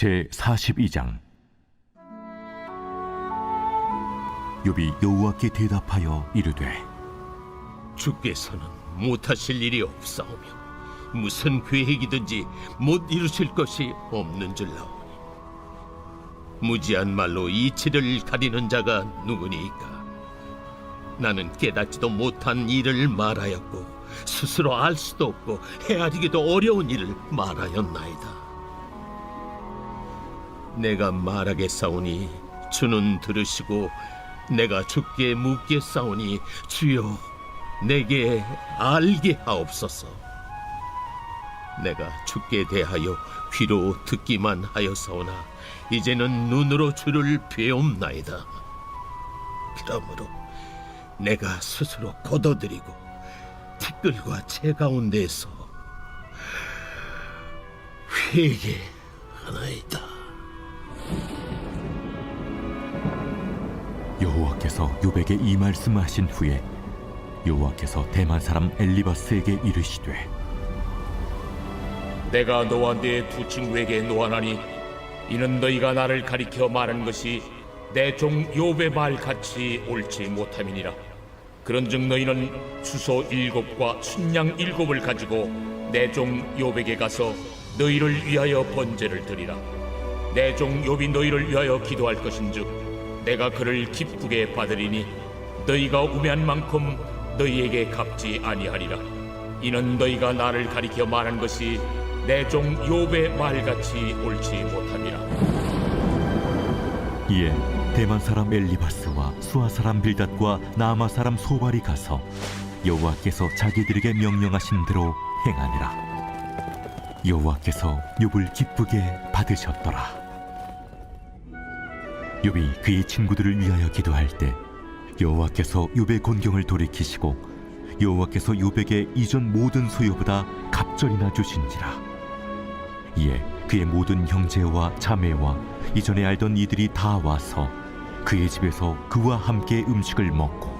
제42장. 욥이 여호와께 대답하여 이르되 주께서는 못하실 일이 없사오며 무슨 계획이든지 못 이루실 것이 없는 줄 나오니 무지한 말로 이치를 가리는 자가 누구니이까. 나는 깨닫지도 못한 일을 말하였고 스스로 알 수도 없고 헤아리기도 어려운 일을 말하였나이다. 내가 말하겠사오니 주는 들으시고 내가 주께 묻겠사오니 주여 내게 알게 하옵소서. 내가 주께 대하여 귀로 듣기만 하였사오나 이제는 눈으로 주를 배움나이다. 그러므로 내가 스스로 거둬들이고 티끌과 채 가운데에서 회개하나이다. 여호와께서 욥에게 이 말씀하신 후에 여호와께서 대만 사람 엘리바스에게 이르시되 내가 너와 네 두 친구에게 노하나니 이는 너희가 나를 가리켜 말하는 것이 내 종 욥의 말 같이 옳지 못함이니라. 그런즉 너희는 수소 7과 순양 7을 가지고 내 종 욥에게 가서 너희를 위하여 번제를 드리라. 내 종 욥이 너희를 위하여 기도할 것인즉 내가 그를 기쁘게 받으리니 너희가 우매한 만큼 너희에게 갚지 아니하리라. 이는 너희가 나를 가리켜 말한 것이 내 종 욥의 말같이 옳지 못함이라. 이에 대만 사람 엘리바스와 수아 사람 빌닷과 나아마 사람 소발이 가서 여호와께서 자기들에게 명령하신 대로 행하니라. 여호와께서 욥을 기쁘게 받으셨더라. 욥이 그의 친구들을 위하여 기도할 때 여호와께서 욥의 곤경을 돌이키시고 여호와께서 욥에게 이전 모든 소유보다 갑절이나 주신지라. 이에 그의 모든 형제와 자매와 이전에 알던 이들이 다 와서 그의 집에서 그와 함께 음식을 먹고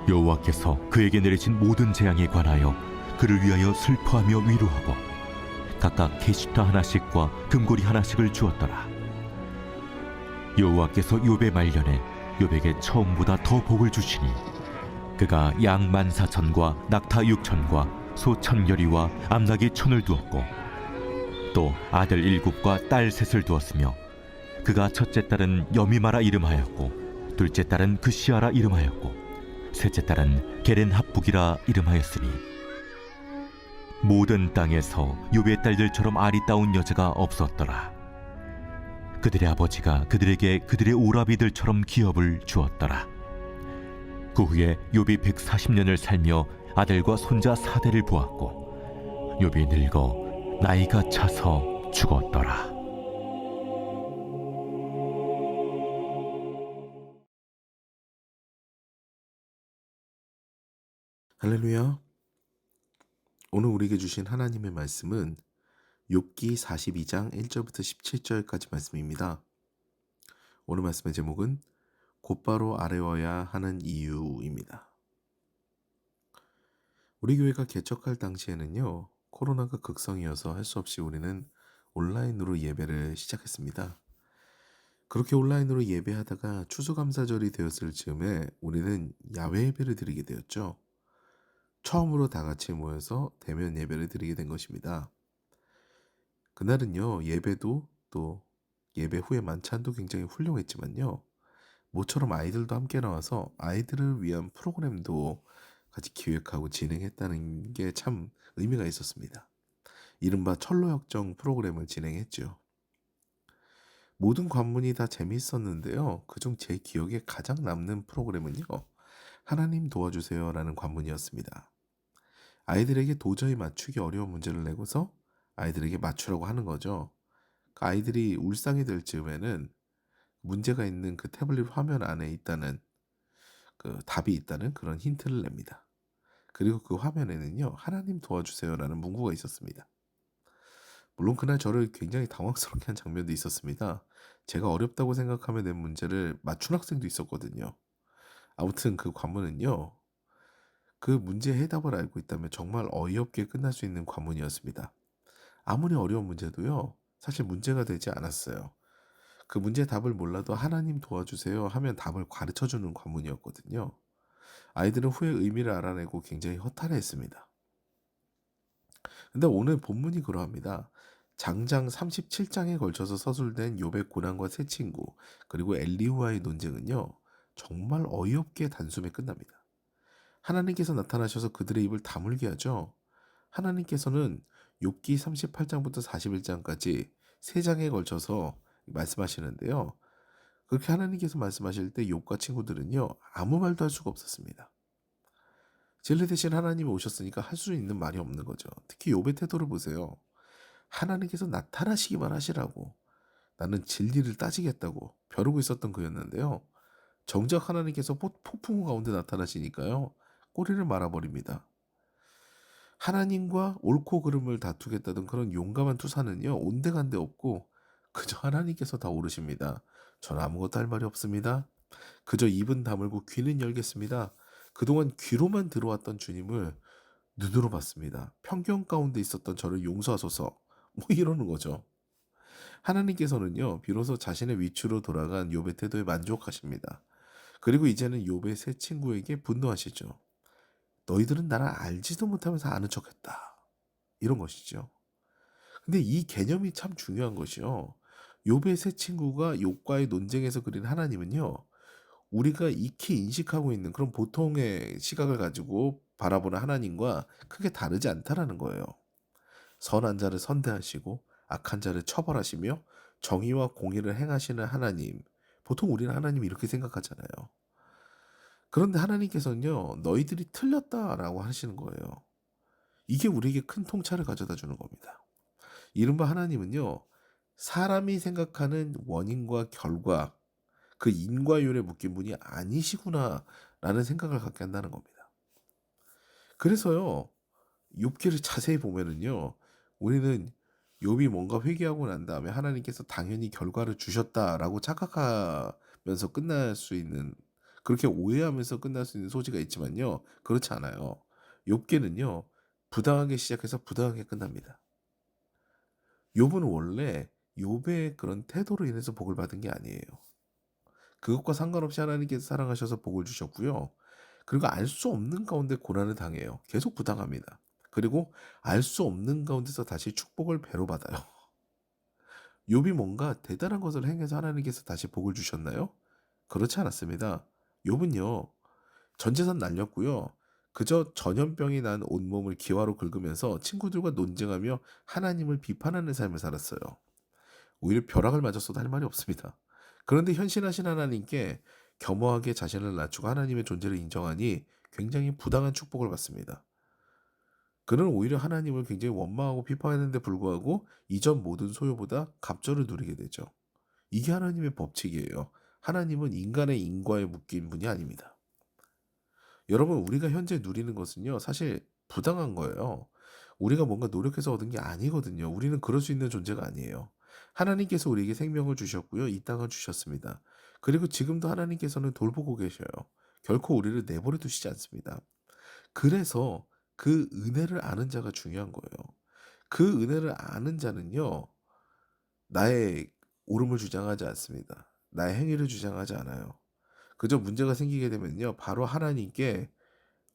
여호와께서 그에게 내리신 모든 재앙에 관하여 그를 위하여 슬퍼하며 위로하고 각각 게시타 하나씩과 금고리 하나씩을 주었더라. 여호와께서 욥의 말년에 욥에게 처음보다 더 복을 주시니 그가 양 14,000과 낙타 6,000과 소 1,000여리와 암낙이 1,000을 두었고 또 아들 7과 딸 3을 두었으며 그가 첫째 딸은 여미마라 이름하였고 둘째 딸은 그시아라 이름하였고 셋째 딸은 게렌합북이라 이름하였으니 모든 땅에서 욥의 딸들처럼 아리따운 여자가 없었더라. 그들의 아버지가 그들에게 그들의 오라비들처럼 기업을 주었더라. 그 후에 욥이 140년을 살며 아들과 손자 4대를 보았고 욥이 늙어 나이가 차서 죽었더라. 할렐루야. 오늘 우리에게 주신 하나님의 말씀은 욥기 42장 1절부터 17절까지 말씀입니다. 오늘 말씀의 제목은 곧바로 아뢰어야 하는 이유입니다. 우리 교회가 개척할 당시에는요, 코로나가 극성이어서 할 수 없이 우리는 온라인으로 예배를 시작했습니다. 그렇게 온라인으로 예배하다가 추수감사절이 되었을 즈음에 우리는 야외 예배를 드리게 되었죠. 처음으로 다 같이 모여서 대면 예배를 드리게 된 것입니다. 그날은요, 예배도 또 예배 후에 만찬도 굉장히 훌륭했지만요, 모처럼 아이들도 함께 나와서 아이들을 위한 프로그램도 같이 기획하고 진행했다는 게 참 의미가 있었습니다. 이른바 철로역정 프로그램을 진행했죠. 모든 관문이 다 재미있었는데요, 그중 제 기억에 가장 남는 프로그램은요, 하나님 도와주세요 라는 관문이었습니다. 아이들에게 도저히 맞추기 어려운 문제를 내고서 아이들에게 맞추라고 하는 거죠. 그 아이들이 울상이 될 즈음에는 문제가 있는 그 태블릿 화면 안에 있다는 그 답이 있다는 그런 힌트를 냅니다. 그리고 그 화면에는요, 하나님 도와주세요 라는 문구가 있었습니다. 물론 그날 저를 굉장히 당황스럽게 한 장면도 있었습니다. 제가 어렵다고 생각하며 낸 문제를 맞춘 학생도 있었거든요. 아무튼 그 관문은요, 그 문제의 해답을 알고 있다면 정말 어이없게 끝날 수 있는 관문이었습니다. 아무리 어려운 문제도요, 사실 문제가 되지 않았어요. 그 문제의 답을 몰라도 "하나님 도와주세요." 하면 답을 가르쳐 주는 관문이었거든요. 아이들은 후에 의미를 알아내고 굉장히 허탈해했습니다. 근데 오늘 본문이 그러합니다. 장장 37장에 걸쳐서 서술된 욥의 고난과 세 친구 그리고 엘리후와의 논쟁은요. 정말 어이없게 단숨에 끝납니다. 하나님께서 나타나셔서 그들의 입을 다물게 하죠. 하나님께서는 욥기 38장부터 41장까지 세 장에 걸쳐서 말씀하시는데요. 그렇게 하나님께서 말씀하실 때 욥과 친구들은요. 아무 말도 할 수가 없었습니다. 진리 대신 하나님이 오셨으니까 할 수 있는 말이 없는 거죠. 특히 욥의 태도를 보세요. 하나님께서 나타나시기만 하시라고 나는 진리를 따지겠다고 벼르고 있었던 그였는데요. 정작 하나님께서 폭풍우 가운데 나타나시니까요. 꼬리를 말아버립니다. 하나님과 옳고 그름을 다투겠다던 그런 용감한 투사는요. 온데간데 없고 그저 하나님께서 다 오르십니다. 전 아무것도 할 말이 없습니다. 그저 입은 다물고 귀는 열겠습니다. 그동안 귀로만 들어왔던 주님을 눈으로 봤습니다. 편견 가운데 있었던 저를 용서하소서. 뭐 이러는 거죠. 하나님께서는요. 비로소 자신의 위치로 돌아간 욥의 태도에 만족하십니다. 그리고 이제는 욥의 세 친구에게 분노하시죠. 너희들은 나를 알지도 못하면서 아는 척했다. 이런 것이죠. 근데 이 개념이 참 중요한 것이요. 욥의 세 친구가 욥과의 논쟁에서 그린 하나님은요. 우리가 익히 인식하고 있는 그런 보통의 시각을 가지고 바라보는 하나님과 크게 다르지 않다라는 거예요. 선한 자를 선대하시고 악한 자를 처벌하시며 정의와 공의를 행하시는 하나님. 보통 우리는 하나님 이렇게 생각하잖아요. 그런데 하나님께서는요. 너희들이 틀렸다라고 하시는 거예요. 이게 우리에게 큰 통찰을 가져다 주는 겁니다. 이른바 하나님은요. 사람이 생각하는 원인과 결과 그 인과율에 묶인 분이 아니시구나라는 생각을 갖게 한다는 겁니다. 그래서요. 욥기를 자세히 보면은요. 우리는 욥이 뭔가 회개하고 난 다음에 하나님께서 당연히 결과를 주셨다라고 착각하면서 끝날 수 있는 그렇게 오해하면서 끝날 수 있는 소지가 있지만요. 그렇지 않아요. 욥기는요. 부당하게 시작해서 부당하게 끝납니다. 욥은 원래 욥의 그런 태도로 인해서 복을 받은 게 아니에요. 그것과 상관없이 하나님께서 사랑하셔서 복을 주셨고요. 그리고 알 수 없는 가운데 고난을 당해요. 계속 부당합니다. 그리고 알 수 없는 가운데서 다시 축복을 배로 받아요. 욥이 뭔가 대단한 것을 행해서 하나님께서 다시 복을 주셨나요? 그렇지 않았습니다. 욥은요. 전 재산 날렸고요. 그저 전염병이 난 온몸을 기와로 긁으면서 친구들과 논쟁하며 하나님을 비판하는 삶을 살았어요. 오히려 벼락을 맞았어도 할 말이 없습니다. 그런데 현신하신 하나님께 겸허하게 자신을 낮추고 하나님의 존재를 인정하니 굉장히 부당한 축복을 받습니다. 그는 오히려 하나님을 굉장히 원망하고 비판했는데 불구하고 이전 모든 소유보다 갑절을 누리게 되죠. 이게 하나님의 법칙이에요. 하나님은 인간의 인과에 묶인 분이 아닙니다. 여러분 우리가 현재 누리는 것은요. 사실 부당한 거예요. 우리가 뭔가 노력해서 얻은 게 아니거든요. 우리는 그럴 수 있는 존재가 아니에요. 하나님께서 우리에게 생명을 주셨고요. 이 땅을 주셨습니다. 그리고 지금도 하나님께서는 돌보고 계셔요. 결코 우리를 내버려 두시지 않습니다. 그래서 그 은혜를 아는 자가 중요한 거예요. 그 은혜를 아는 자는요. 나의 옳음을 주장하지 않습니다. 나의 행위를 주장하지 않아요. 그저 문제가 생기게 되면요. 바로 하나님께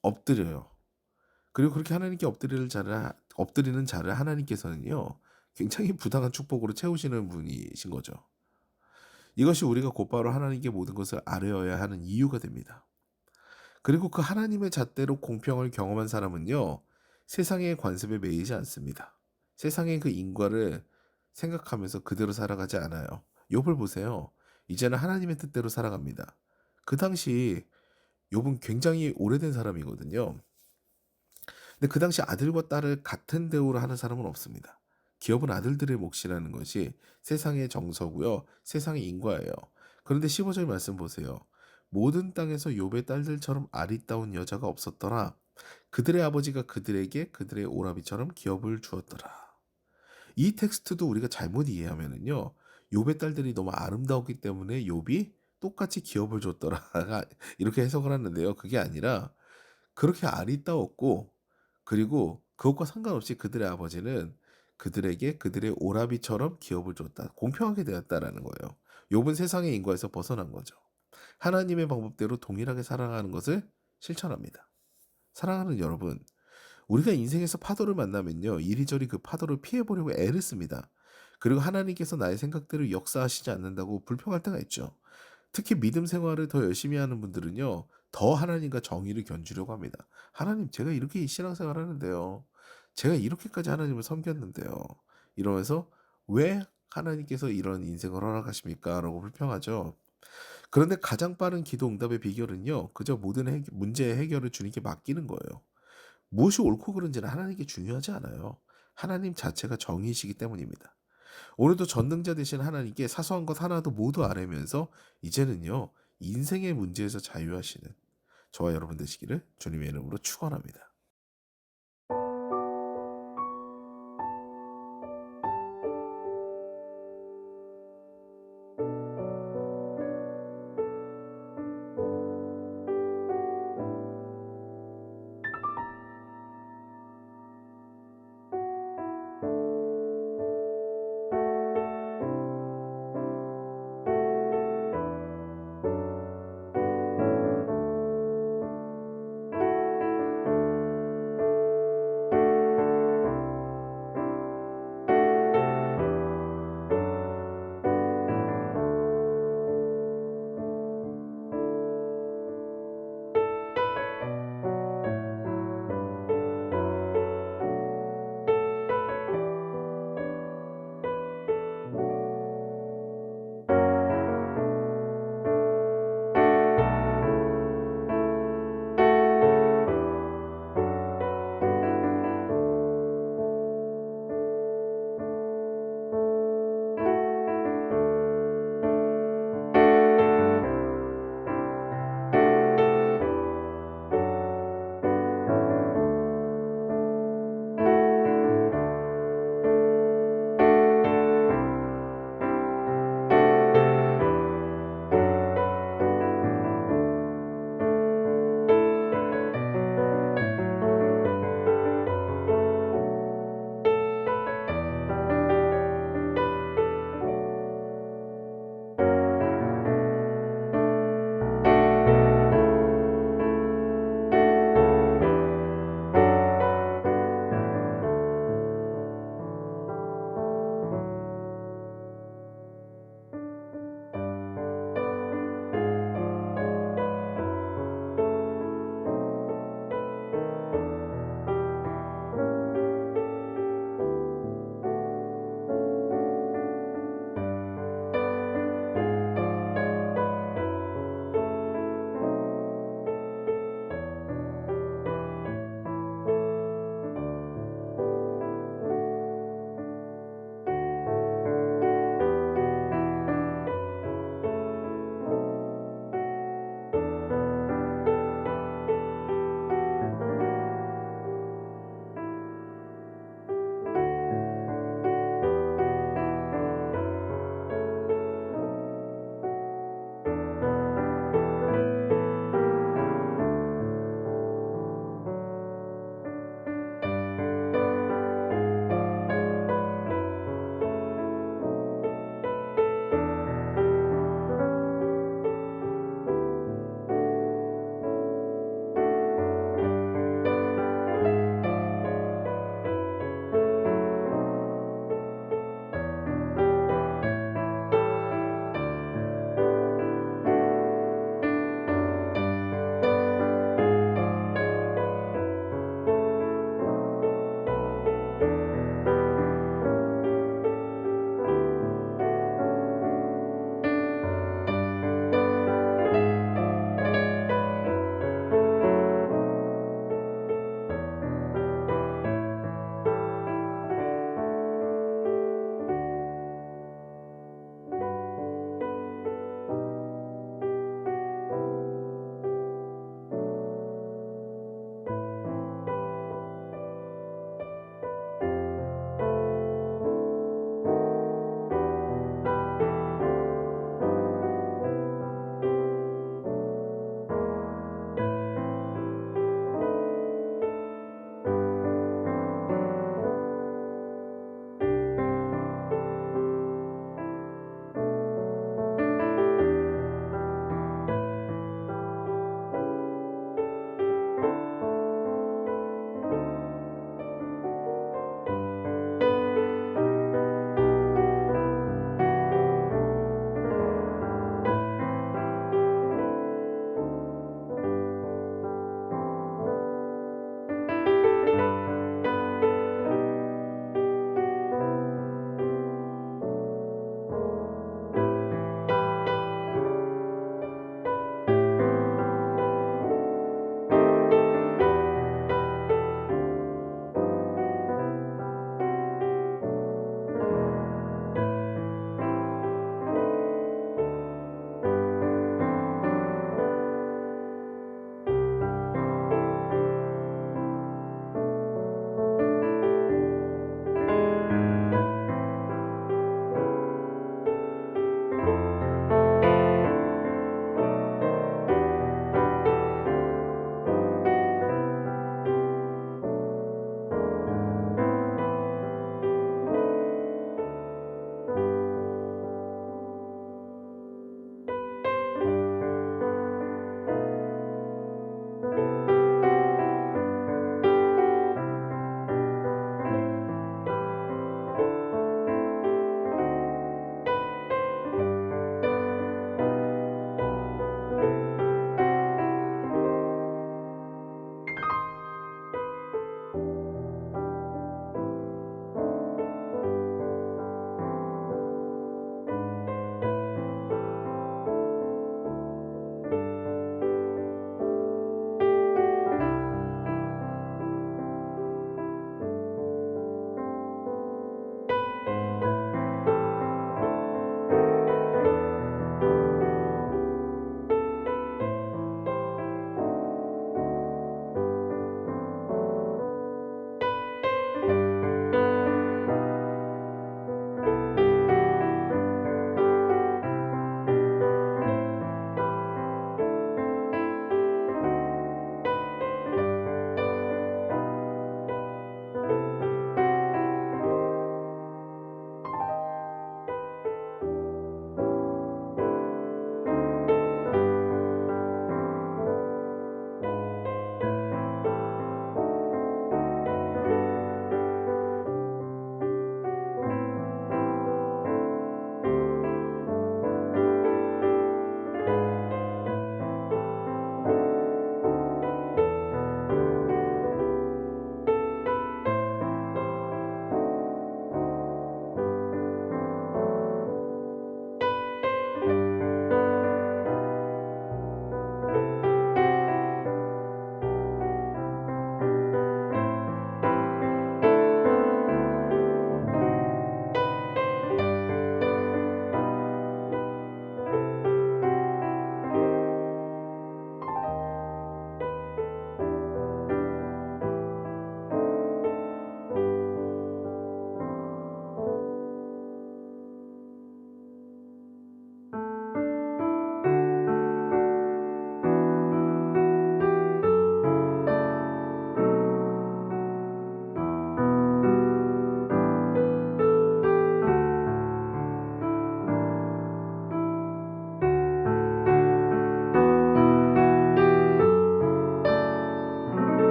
엎드려요. 그리고 그렇게 하나님께 엎드리는 자를 하나님께서는요. 굉장히 부당한 축복으로 채우시는 분이신 거죠. 이것이 우리가 곧바로 하나님께 모든 것을 아뢰어야 하는 이유가 됩니다. 그리고 그 하나님의 잣대로 공평을 경험한 사람은요. 세상의 관습에 매이지 않습니다. 세상의 그 인과를 생각하면서 그대로 살아가지 않아요. 욥을 보세요. 이제는 하나님의 뜻대로 살아갑니다. 그 당시 욥은 굉장히 오래된 사람이거든요. 근데 그 당시 아들과 딸을 같은 대우로 하는 사람은 없습니다. 기업은 아들들의 몫이라는 것이 세상의 정서고요. 세상의 인과예요. 그런데 15절 말씀 보세요. 모든 땅에서 욥의 딸들처럼 아리따운 여자가 없었더라. 그들의 아버지가 그들에게 그들의 오라비처럼 기업을 주었더라. 이 텍스트도 우리가 잘못 이해하면은요. 욥의 딸들이 너무 아름다웠기 때문에 욥이 똑같이 기업을 줬더라가 이렇게 해석을 하는데요. 그게 아니라 그렇게 아리따웠고 그리고 그것과 상관없이 그들의 아버지는 그들에게 그들의 오라비처럼 기업을 줬다. 공평하게 되었다라는 거예요. 욥은 세상의 인과에서 벗어난 거죠. 하나님의 방법대로 동일하게 살아가는 것을 실천합니다. 사랑하는 여러분, 우리가 인생에서 파도를 만나면요, 이리저리 그 파도를 피해보려고 애를 씁니다. 그리고 하나님께서 나의 생각대로 역사하시지 않는다고 불평할 때가 있죠. 특히 믿음 생활을 더 열심히 하는 분들은요, 더 하나님과 정의를 견주려고 합니다. 하나님, 제가 이렇게 신앙생활 하는데요. 제가 이렇게까지 하나님을 섬겼는데요. 이러면서 왜 하나님께서 이런 인생을 허락하십니까? 라고 불평하죠. 그런데 가장 빠른 기도 응답의 비결은요, 그저 모든 문제의 해결을 주님께 맡기는 거예요. 무엇이 옳고 그른지는 하나님께 중요하지 않아요. 하나님 자체가 정의이시기 때문입니다. 오늘도 전능자 되신 하나님께 사소한 것 하나도 모두 아뢰면서 이제는요, 인생의 문제에서 자유하시는 저와 여러분 되시기를 주님의 이름으로 축원합니다.